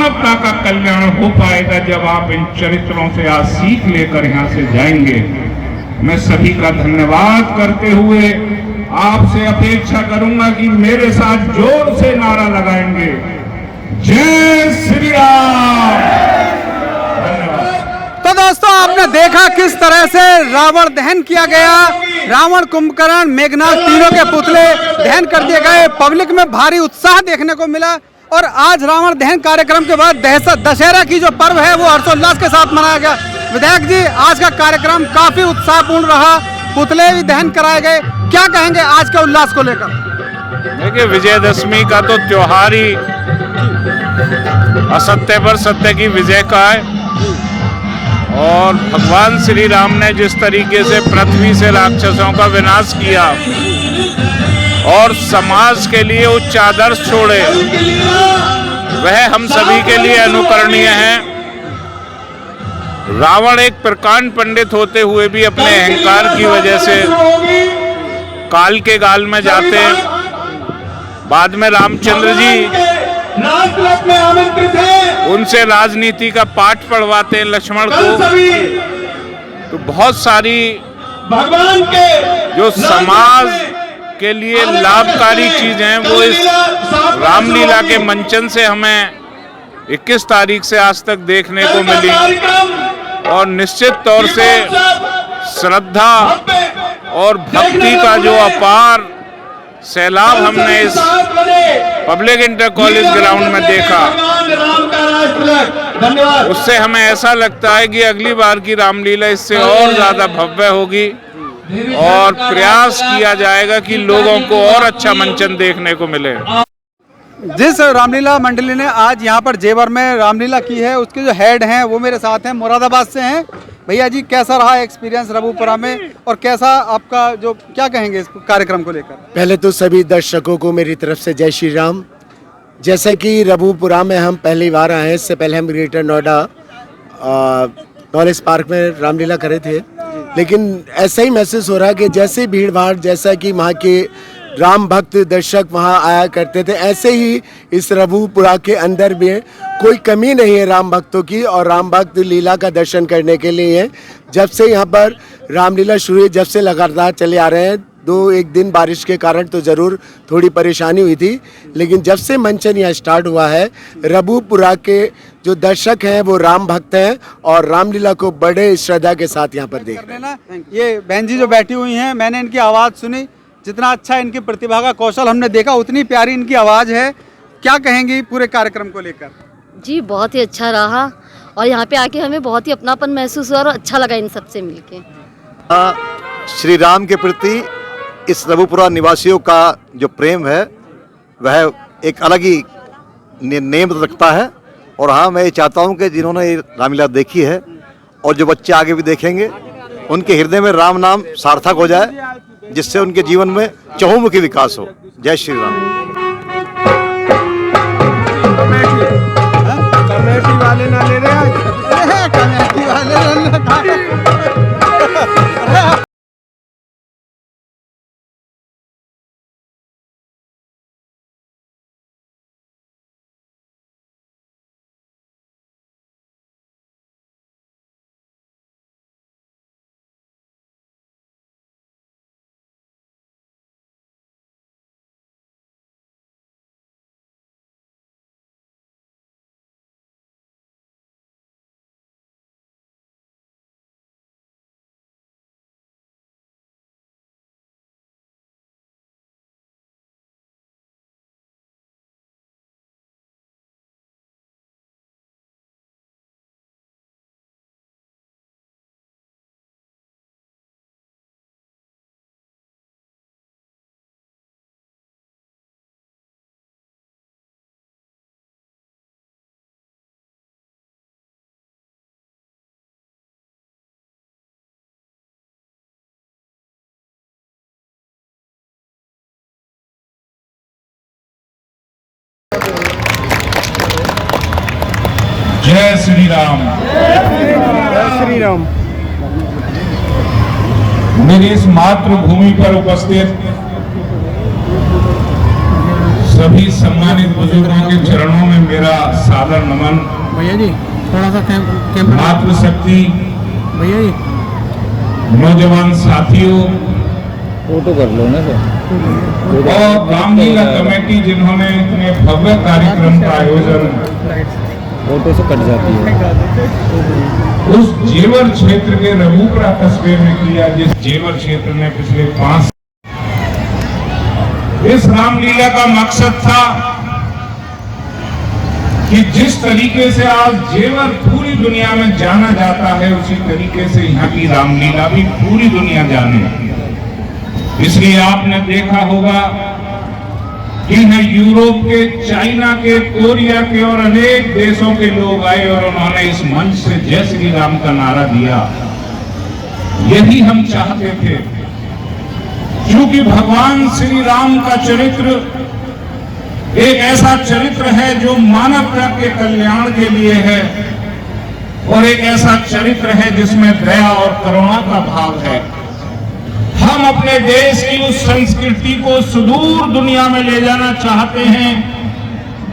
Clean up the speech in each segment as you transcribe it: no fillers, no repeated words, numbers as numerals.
मानवता का कल्याण हो पाएगा जब आप इन चरित्रों से आज सीख लेकर यहाँ से जाएंगे। मैं सभी का धन्यवाद करते हुए आपसे अपेक्षा करूंगा कि मेरे साथ जोर से नारा लगाएंगे, जय श्री राम। तो दोस्तों, आपने देखा किस तरह से रावण दहन किया गया। रावण, कुंभकर्ण, मेघनाथ तीनों के पुतले दहन कर दिए गए। पब्लिक में भारी उत्साह देखने को मिला और आज रावण दहन कार्यक्रम के बाद दशहरा की जो पर्व है वो हर्षोल्लास के साथ मनाया गया। विधायक जी, आज का कार्यक्रम काफी उत्साहपूर्ण रहा, पुतले भी दहन कराए गए, क्या कहेंगे आज के उल्लास को लेकर? देखिए, विजयदशमी का तो त्योहार ही असत्य पर सत्य की विजय का है और भगवान श्री राम ने जिस तरीके से पृथ्वी से राक्षसों का विनाश किया और समाज के लिए उच्च आदर्श छोड़े, वह हम सभी के लिए अनुकरणीय है। रावण एक प्रकांड पंडित होते हुए भी अपने अहंकार की वजह से काल के गाल में जाते हैं। बाद में रामचंद्र जी उनसे राजनीति का पाठ पढ़वाते हैं लक्ष्मण को। तो बहुत सारी भगवान के जो समाज के लिए लाभकारी चीजें हैं वो इस रामलीला के मंचन से हमें 21 तारीख से आज तक देखने को मिली और निश्चित तौर से श्रद्धा और भक्ति का जो अपार सैलाब हमने इस पब्लिक इंटर कॉलेज ग्राउंड में देखा, उससे हमें ऐसा लगता है कि अगली बार की रामलीला इससे और ज्यादा भव्य होगी और प्रयास किया जाएगा कि लोगों को और अच्छा मंचन देखने को मिले। जिस रामलीला मंडली ने आज यहाँ पर जेवर में रामलीला की है, उसके जो हेड हैं वो मेरे साथ हैं, मुरादाबाद से हैं। भैया जी, कैसा रहा एक्सपीरियंस रबुपुरा में और कैसा आपका जो क्या कहेंगे इस कार्यक्रम को लेकर? पहले तो सभी दर्शकों को मेरी तरफ से जय श्री राम। जैसे कि रबुपुरा में हम पहली बार आए हैं, इससे पहले हम ग्रेटर नोएडा नॉलेज पार्क में रामलीला करे थे, लेकिन ऐसा ही महसूस हो रहा है कि जैसे भीड़ भाड़, जैसा कि वहाँ के राम भक्त दर्शक वहाँ आया करते थे, ऐसे ही इस रबुपुरा के अंदर भी कोई कमी नहीं है राम भक्तों की और राम भक्त लीला का दर्शन करने के लिए। जब से यहाँ पर रामलीला शुरू हुई, जब से लगातार चले आ रहे हैं, 2-1 दिन बारिश के कारण तो ज़रूर थोड़ी परेशानी हुई थी, लेकिन जब से मंचन यहाँ स्टार्ट हुआ है, रबुपुरा के जो दर्शक हैं वो राम भक्त हैं और रामलीला को बड़े श्रद्धा के साथ यहाँ पर देख रहे हैं। ये बहन जी जो बैठी हुई हैं, मैंने इनकी आवाज़ सुनी, जितना अच्छा इनकी प्रतिभा का कौशल हमने देखा उतनी प्यारी इनकी आवाज़ है। क्या कहेंगी पूरे कार्यक्रम को लेकर? जी, बहुत ही अच्छा रहा और यहाँ पे आके हमें बहुत ही अपनापन महसूस हुआ और अच्छा लगा इन सबसे मिलके। श्री राम के प्रति इस रबुपुरा निवासियों का जो प्रेम है वह एक अलग ही नेम रखता है और हाँ, मैं ये चाहता हूँ कि जिन्होंने ये रामलीला देखी है और जो बच्चे आगे भी देखेंगे, उनके हृदय में राम नाम सार्थक हो जाए, जिससे उनके जीवन में चहुमुखी विकास हो। जय श्री राम। कमेटी वाले ना ले रहे हैं, कमेटी वाले जय श्री राम। जय श्री राम। मेरी इस मातृभूमि पर उपस्थित सभी सम्मानित बुजुर्गों के चरणों में मेरा सादर नमन। भैया जी थोड़ा सा कैमरा, मातृशक्ति, भैया जी नौजवान साथियों फोटो कर लो ना सर। और रामलीला कमेटी जिन्होंने इतने भव्य कार्यक्रम का आयोजन फोटो से कट जाती है। उस जेवर क्षेत्र के रघुपुरा कस्बे में किया, जिस जेवर क्षेत्र ने पिछले 5 इस रामलीला का मकसद था कि जिस तरीके से आज जेवर पूरी दुनिया में जाना जाता है, उसी तरीके से यहाँ की रामलीला भी पूरी दुनिया जाने। इसलिए आपने देखा होगा कि यहाँ यूरोप के, चाइना के, कोरिया के और अनेक देशों के लोग आए और उन्होंने इस मंच से जय श्री राम का नारा दिया। यही हम चाहते थे, क्योंकि भगवान श्री राम का चरित्र एक ऐसा चरित्र है जो मानवता के कल्याण के लिए है, और एक ऐसा चरित्र है जिसमें दया और करुणा का भाव है। हम अपने देश की उस संस्कृति को सुदूर दुनिया में ले जाना चाहते हैं,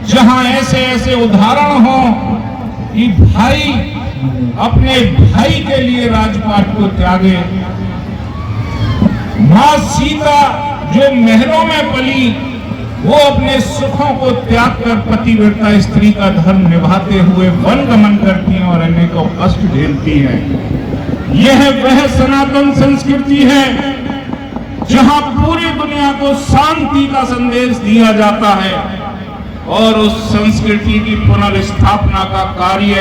जहां ऐसे ऐसे उदाहरण हो कि भाई अपने भाई के लिए राजपाट को त्यागे। मां सीता जो महलों में पली, वो अपने सुखों को त्याग कर पतिव्रता स्त्री का धर्म निभाते हुए वन गमन करती हैं और अनेकों कष्ट झेलती हैं। यह वह सनातन संस्कृति है जहां पूरी दुनिया को शांति का संदेश दिया जाता है, और उस संस्कृति की पुनर्स्थापना का कार्य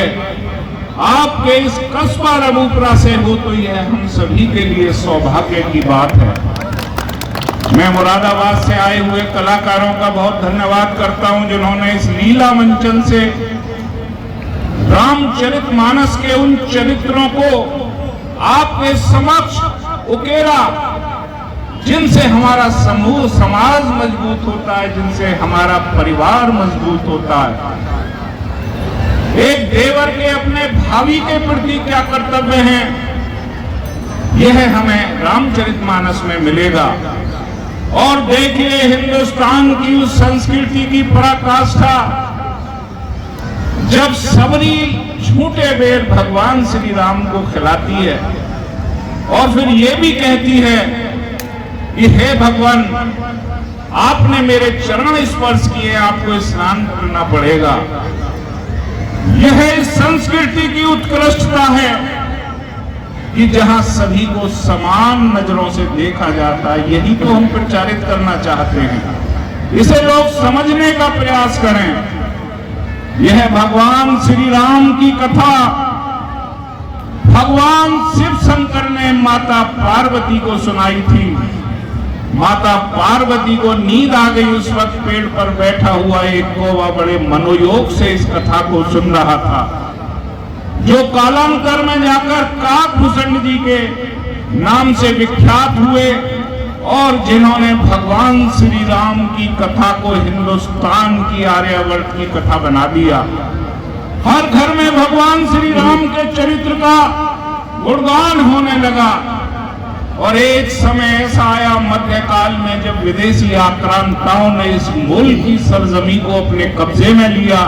आपके इस कस्बा रघुपुरा से हो, तो यह हम सभी के लिए सौभाग्य की बात है। मैं मुरादाबाद से आए हुए कलाकारों का बहुत धन्यवाद करता हूं, जिन्होंने इस लीला मंचन से रामचरितमानस के उन चरित्रों को आपके समक्ष उकेरा, जिनसे हमारा समूह समाज मजबूत होता है, जिनसे हमारा परिवार मजबूत होता है। एक देवर के अपने भावी के प्रति क्या कर्तव्य हैं, यह हमें रामचरितमानस में मिलेगा। और देखिए, हिंदुस्तान की उस संस्कृति की पराकाष्ठा, जब सबरी झूठे बेर भगवान श्री राम को खिलाती है और फिर ये भी कहती है कि हे भगवान, आपने मेरे चरण स्पर्श किए, आपको स्नान करना पड़ेगा। यह इस संस्कृति की उत्कृष्टता है कि जहां सभी को समान नजरों से देखा जाता है। यही तो हम प्रचारित करना चाहते हैं। इसे लोग समझने का प्रयास करें। यह भगवान श्री राम की कथा भगवान शिव शंकर ने माता पार्वती को सुनाई थी। माता पार्वती को नींद आ गई। उस वक्त पेड़ पर बैठा हुआ एक कौवा बड़े मनोयोग से इस कथा को सुन रहा था, जो कालांतर में जाकर काकभूषण जी के नाम से विख्यात हुए, और जिन्होंने भगवान श्री राम की कथा को हिंदुस्तान की, आर्यावर्त की कथा बना दिया। हर घर में भगवान श्री राम के चरित्र का गुणगान होने लगा। और एक समय ऐसा आया मध्यकाल में, जब विदेशी आक्रांताओं ने इस मुल्क की सरजमी को अपने कब्जे में लिया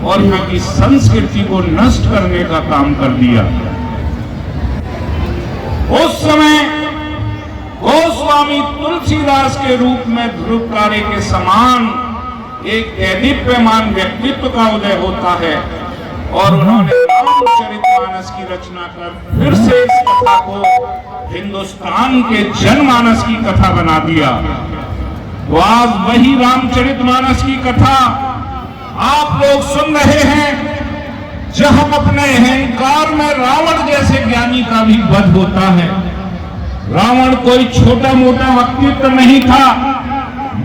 और यहाँ की संस्कृति को नष्ट करने का काम कर दिया। उस समय गोस्वामी तुलसीदास के रूप में ध्रुवतारे के समान एक दैदीप्यमान व्यक्तित्व का उदय होता है, और उन्होंने रामचरितमानस की रचना कर फिर से इस कथा को हिंदुस्तान के जनमानस की कथा बना दिया। तो आज वही रामचरितमानस की कथा आप लोग सुन रहे हैं, जहां अपने अहंकार में रावण जैसे ज्ञानी का भी वध होता है। रावण कोई छोटा मोटा व्यक्तित्व नहीं था,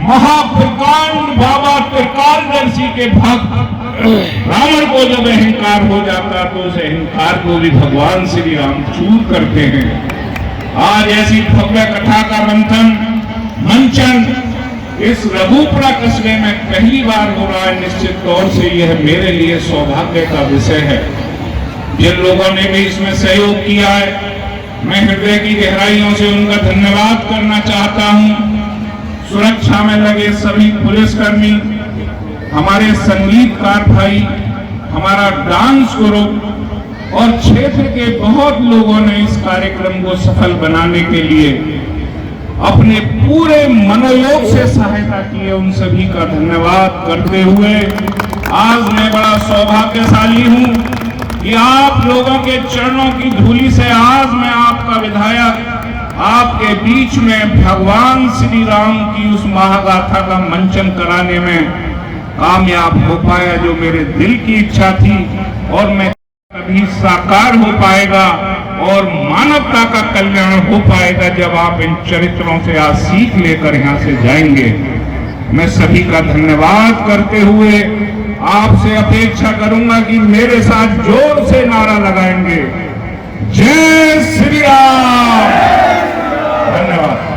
महाप्रकांड बाबा त्रिकालदर्शी के भक्त। रावण को जब अहंकार हो जाता तो उस अहंकार को भी भगवान श्री राम चूर करते हैं। आज ऐसी भव्य कथा का मंचन इस रघुपुरा कस्बे में पहली बार हो रहा है। निश्चित तौर से यह मेरे लिए सौभाग्य का विषय है। जिन लोगों ने भी इसमें सहयोग किया है, मैं हृदय की गहराइयों से उनका धन्यवाद करना चाहता हूं। सुरक्षा में लगे सभी पुलिसकर्मी, हमारे संगीतकार भाई, हमारा डांस ग्रुप और क्षेत्र के बहुत लोगों ने इस कार्यक्रम को सफल बनाने के लिए अपने पूरे मनोयोग से सहायता की है। उन सभी का धन्यवाद करते हुए आज मैं बड़ा सौभाग्यशाली हूं कि आप लोगों के चरणों की धूलि से आज मैं आपका विधायक आपके बीच में भगवान श्री राम की उस महागाथा का मंचन कराने में कामयाब हो पाया, जो मेरे दिल की इच्छा थी और मैं कभी साकार हो पाएगा और मानवता का कल्याण हो पाएगा जब आप इन चरित्रों से आज सीख लेकर यहाँ से जाएंगे। मैं सभी का धन्यवाद करते हुए आपसे अपेक्षा करूंगा कि मेरे साथ जोर से नारा लगाएंगे, जय श्री राम। धन्यवाद।